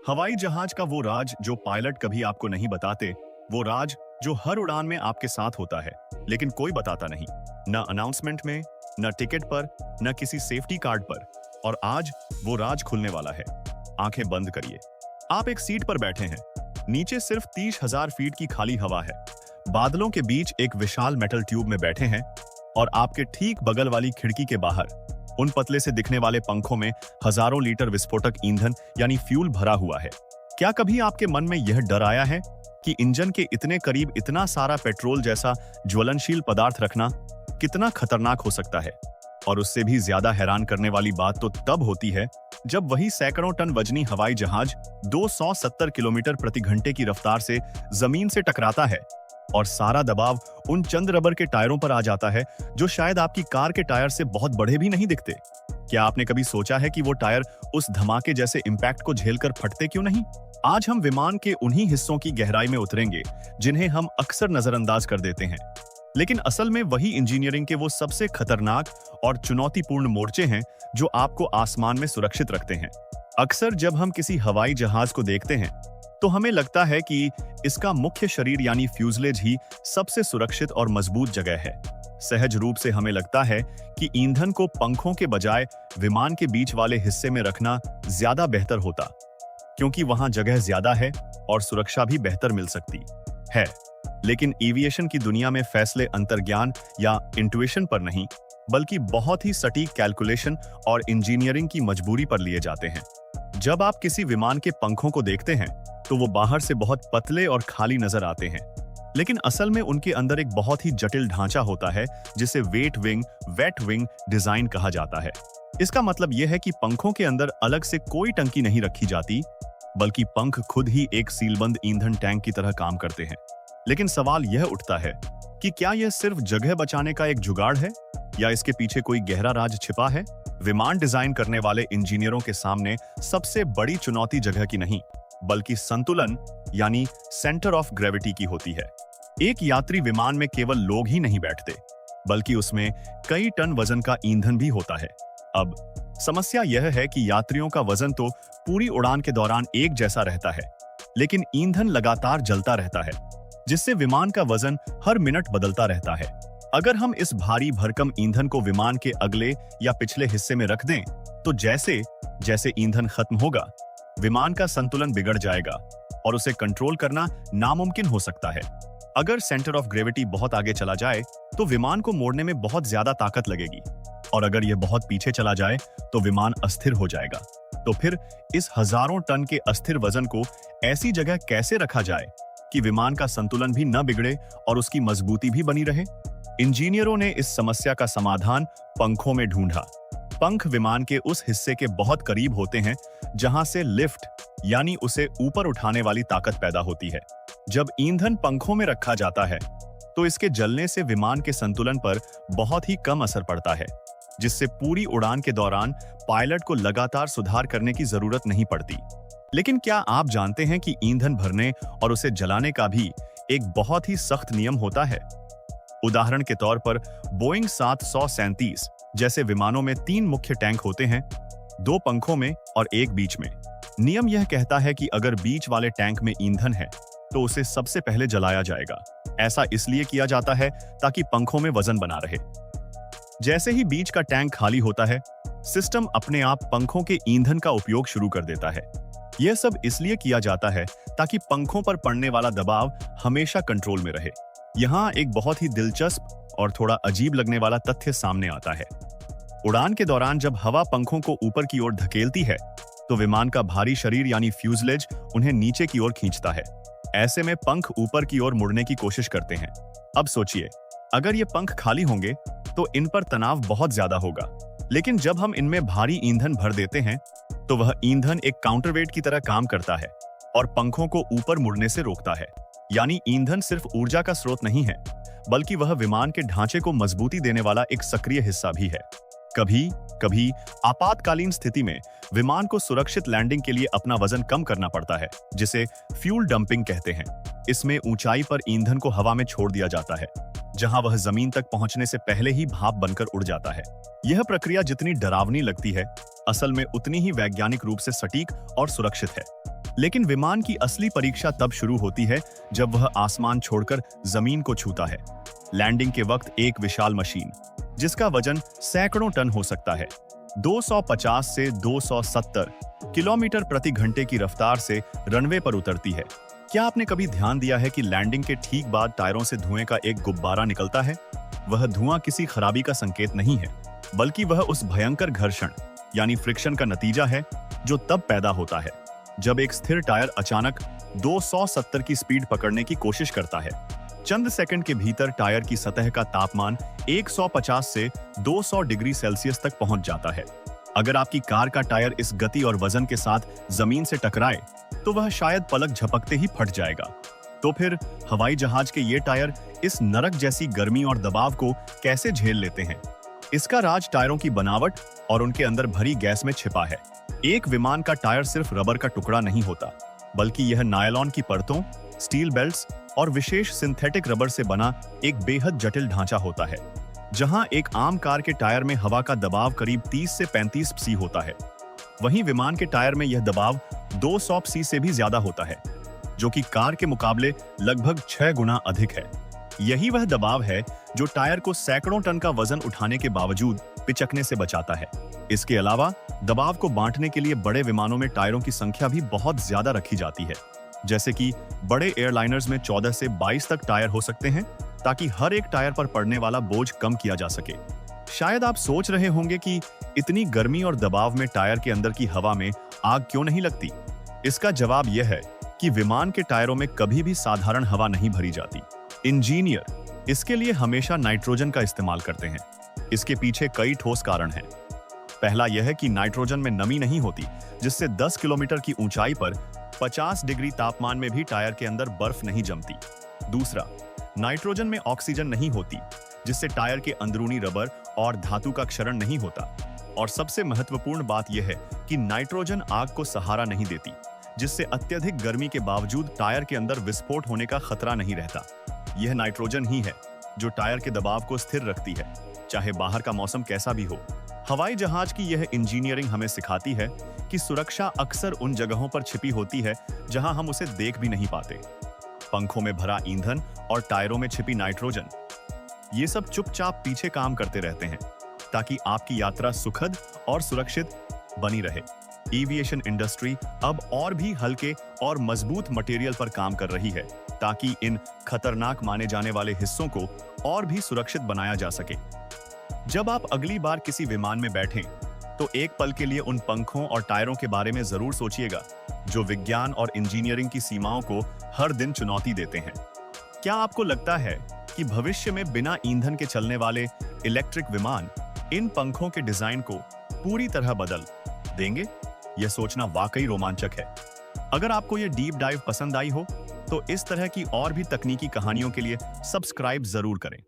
हवाई जहाज का वो राज जो पायलट कभी आपको नहीं बताते, वो राज जो हर उड़ान में आपके साथ होता है, लेकिन कोई बताता नहीं, न अनाउंसमेंट में, न टिकट पर, न किसी सेफ्टी कार्ड पर। और आज वो राज खुलने वाला है। आंखें बंद करिए। आप एक सीट पर बैठे हैं। नीचे सिर्फ 30,000 फीट की खाली हवा है। बादलों के बीच एक विशाल मेटल ट्यूब में बैठे हैं और आपके ठीक बगल वाली खिड़की के बाहर उन पतले से दिखने वाले पंखों में हजारों लीटर विस्फोटक ईंधन यानी फ्यूल भरा हुआ है। क्या कभी आपके मन में यह डर आया है कि इंजन के इतने करीब इतना सारा पेट्रोल जैसा ज्वलनशील पदार्थ रखना कितना खतरनाक हो सकता है? और उससे भी ज्यादा हैरान करने वाली बात तो तब होती है जब वही सैकड़ों टन वजनी हवाई जहाज 270 किलोमीटर प्रति घंटे की रफ्तार से जमीन से टकराता है और सारा दबाव उन चंद रबर के टायरों पर आ जाता है जो शायद आपकी कार के टायर से बहुत बड़े भी नहीं दिखते। क्या आपने कभी सोचा है कि वो टायर उस धमाके जैसे इंपैक्ट को झेलकर फटते क्यों नहीं? आज हम विमान के उन्हीं हिस्सों की गहराई में उतरेंगे जिन्हें हम अक्सर नजरअंदाज कर देते हैं, लेकिन असल में वही इंजीनियरिंग के वो सबसे खतरनाक और चुनौतीपूर्ण मोर्चे हैं जो आपको आसमान में सुरक्षित रखते हैं। अक्सर जब हम किसी हवाई जहाज को देखते हैं तो हमें लगता है कि इसका मुख्य शरीर यानी फ्यूजलेज ही सबसे सुरक्षित और मजबूत जगह है। सहज रूप से हमें लगता है कि ईंधन को पंखों के बजाय विमान के बीच वाले हिस्से में रखना ज्यादा बेहतर होता, क्योंकि वहां जगह ज्यादा है और सुरक्षा भी बेहतर मिल सकती है। लेकिन एविएशन की दुनिया में फैसले अंतर्ज्ञान या इंट्यूशन पर नहीं, बल्कि बहुत ही सटीक कैलकुलेशन और इंजीनियरिंग की मजबूरी पर लिए जाते हैं। जब आप किसी विमान के पंखों को देखते हैं तो वो बाहर से बहुत पतले और खाली नजर आते हैं, लेकिन असल में उनके अंदर एक बहुत ही जटिल ढांचा होता है जिसे वेट विंग डिजाइन कहा जाता है। इसका मतलब यह है कि पंखों के अंदर अलग से कोई टंकी नहीं रखी जाती, बल्कि पंख खुद ही एक सीलबंद ईंधन टैंक की तरह काम करते हैं। लेकिन सवाल यह उठता है कि क्या यह सिर्फ जगह बचाने का एक जुगाड़ है या इसके पीछे कोई गहरा राज छिपा है? विमान डिजाइन करने वाले इंजीनियरों के सामने सबसे बड़ी चुनौती जगह की नहीं, बल्कि संतुलन यानी सेंटर ऑफ ग्रेविटी की होती है। एक यात्री विमान में केवल लोग ही नहीं बैठते, बल्कि उसमें कई टन वजन का ईंधन भी होता है। अब समस्या यह है कि यात्रियों का वजन तो पूरी उड़ान के दौरान एक जैसा रहता है, लेकिन ईंधन लगातार जलता रहता है, जिससे विमान का वजन हर मिनट बदलता रहता है। अगर हम इस भारी भरकम ईंधन को विमान के अगले या पिछले हिस्से में रख दें, तो जैसे जैसे ईंधन खत्म होगा, विमान का संतुलन बिगड़ जाएगा और उसे कंट्रोल करना नामुमकिन हो सकता है। अगर सेंटर ऑफ ग्रेविटी बहुत आगे चला जाए तो विमान को मोड़ने में बहुत ज्यादा ताकत लगेगी, और अगर यह बहुत पीछे चला जाए तो विमान अस्थिर हो जाएगा। तो फिर इस हजारों टन के अस्थिर वजन को ऐसी जगह कैसे रखा जाए कि विमान का संतुलन भी न बिगड़े और उसकी मजबूती भी बनी रहे? इंजीनियरों ने इस समस्या का समाधान पंखों में ढूंढा। पंख विमान के उस हिस्से के बहुत करीब होते हैं जहां से लिफ्ट यानी उसे ऊपर उठाने वाली ताकत पैदा होती है। जब ईंधन पंखों में रखा जाता है तो इसके जलने से विमान के संतुलन पर बहुत ही कम असर पड़ता है, जिससे पूरी उड़ान के दौरान पायलट को लगातार सुधार करने की जरूरत नहीं पड़ती। लेकिन क्या आप जानते हैं कि ईंधन भरने और उसे जलाने का भी एक बहुत ही सख्त नियम होता है? उदाहरण के तौर पर बोइंग 737 जैसे विमानों में 3 मुख्य टैंक होते हैं, 2 पंखों में और 1 बीच में। नियम यह कहता है कि अगर बीच वाले टैंक में ईंधन है तो उसे सबसे पहले जलाया जाएगा। ऐसा इसलिए किया जाता है ताकि पंखों में वजन बना रहे। जैसे ही बीच का टैंक खाली होता है, सिस्टम अपने आप पंखों के ईंधन का उपयोग शुरू कर देता है। यह सब इसलिए किया जाता है ताकि पंखों पर पड़ने वाला दबाव हमेशा कंट्रोल में रहे। यहाँ एक बहुत ही दिलचस्प और थोड़ा अजीब लगने वाला तथ्य सामने आता है। उड़ान के दौरान जब हवा पंखों को ऊपर की ओर धकेलती है तो विमान का भारी शरीर यानी फ्यूजलेज उन्हें नीचे की ओर खींचता है। ऐसे में पंख ऊपर की ओर मुड़ने की कोशिश करते हैं। अब सोचिए, अगर ये पंख खाली होंगे तो इन पर तनाव बहुत ज्यादा होगा, लेकिन जब हम इनमें भारी ईंधन भर देते हैं तो वह ईंधन एक काउंटरवेट की तरह काम करता है और पंखों को ऊपर मुड़ने से रोकता है। यानी ईंधन सिर्फ ऊर्जा का स्रोत नहीं है, बल्कि वह विमान के ढांचे को मजबूती देने वाला एक सक्रिय हिस्सा भी है। कभी कभी आपातकालीन स्थिति में विमान को सुरक्षित लैंडिंग के लिए अपना वजन कम करना पड़ता है, जिसे फ्यूल डंपिंग कहते हैं। इसमें ऊंचाई पर ईंधन को हवा में छोड़ दिया जाता है, जहां वह जमीन तक पहुंचने से पहले ही भाप बनकर उड़ जाता है। यह प्रक्रिया जितनी डरावनी लगती है, असल में उतनी ही वैज्ञानिक रूप से सटीक और सुरक्षित है। लेकिन विमान की असली परीक्षा तब शुरू होती है जब वह आसमान छोड़कर जमीन को छूता है। लैंडिंग के वक्त एक विशाल मशीन, जिसका वजन सैकड़ों टन हो सकता है, 250 से 270 किलोमीटर प्रति घंटे की रफ्तार से रनवे पर उतरती है। क्या आपने कभी ध्यान दिया है कि लैंडिंग के ठीक बाद टायरों से धुएं का एक गुब्बारा निकलता है? वह धुआं किसी खराबी का संकेत नहीं है, बल्कि वह उस भयंकर घर्षण यानी फ्रिक्शन का नतीजा है जो तब पैदा होता है जब एक स्थिर टायर अचानक 270 की स्पीड पकड़ने की कोशिश करता है। चंद सेकंड के भीतर टायर की सतह का तापमान 150 से 200 डिग्री सेल्सियस तक पहुंच जाता है। अगर आपकी कार का टायर इस गति और वजन के साथ जमीन से टकराए तो वह शायद पलक झपकते ही फट जाएगा। तो फिर हवाई जहाज के ये टायर इस नरक जैसी गर्मी और दबाव को कैसे झेल लेते हैं? इसका राज टायरों की बनावट और उनके अंदर भरी गैस में छिपा है। एक विमान का टायर सिर्फ रबर का टुकड़ा नहीं होता, बल्कि यह नायलॉन की परतों, स्टील बेल्ट्स और विशेष सिंथेटिक रबर से बना एक बेहद जटिल ढांचा होता है। जहां एक आम कार के टायर में हवा का दबाव करीब 30 से 35 psi होता है, वहीं विमान के टायर में यह दबाव 200 psi से भी ज्यादा होता है, जो कि कार के मुकाबले लगभग 6 गुना अधिक है। यही वह दबाव है जो टायर को सैकड़ों टन का वजन उठाने के बावजूद पिचकने से बचाता है। इसके अलावा दबाव को बांटने के लिए बड़े विमानों में टायरों की संख्या भी बहुत ज्यादा रखी जाती है। जैसे कि बड़े एयरलाइनर्स में 14 से 22 तक टायर हो सकते हैं, ताकि हर एक टायर पर पड़ने वाला बोझ कम किया जा सके। शायद आप सोच रहे होंगे कि इतनी गर्मी और दबाव में टायर के अंदर की हवा में आग क्यों नहीं लगती? इसका जवाब यह है कि विमान के टायरों में कभी भी साधारण हवा नहीं भरी जाती। इंजीनियर इसके लिए हमेशा नाइट्रोजन का इस्तेमाल करते हैं। इसके पीछे कई ठोस कारण हैं। पहला यह है कि नाइट्रोजन में नमी नहीं होती, जिससे 10 किलोमीटर की ऊंचाई पर 50 डिग्री तापमान में भी टायर के अंदर बर्फ नहीं जमती। दूसरा, नाइट्रोजन में ऑक्सीजन नहीं होती, जिससे टायर के अंदरूनी रबर और धातु का क्षरण नहीं होता। और सबसे महत्वपूर्ण बात यह है कि नाइट्रोजन आग को सहारा नहीं देती, जिससे अत्यधिक गर्मी के बावजूद टायर के अंदर विस्फोट होने का खतरा नहीं रहता। यह नाइट्रोजन ही है जो टायर के दबाव को स्थिर रखती है, चाहे बाहर का मौसम कैसा भी हो। हवाई जहाज की यह इंजीनियरिंग हमें सिखाती है कि सुरक्षा अक्सर उन जगहों पर छिपी होती है जहां हम उसे देख भी नहीं पाते। पंखों में भरा ईंधन और टायरों में छिपी नाइट्रोजन, ये सब चुपचाप पीछे काम करते रहते हैं ताकि आपकी यात्रा सुखद और सुरक्षित बनी रहे। एविएशन इंडस्ट्री अब और भी हल्के और मजबूत मटेरियल पर काम कर रही है ताकि इन खतरनाक माने जाने वाले हिस्सों को और भी सुरक्षित बनाया जा सके। जब आप अगली बार किसी विमान में बैठें, तो एक पल के लिए उन पंखों और टायरों के बारे में जरूर सोचिएगा, जो विज्ञान और इंजीनियरिंग की सीमाओं को हर दिन चुनौती देते हैं। क्या आपको लगता है कि भविष्य में बिना ईंधन के चलने वाले इलेक्ट्रिक विमान इन पंखों के डिजाइन को पूरी तरह बदल देंगे? यह सोचना वाकई रोमांचक है। अगर आपको यह डीप डाइव पसंद आई हो, तो इस तरह की और भी तकनीकी कहानियों के लिए सब्सक्राइब जरूर करें।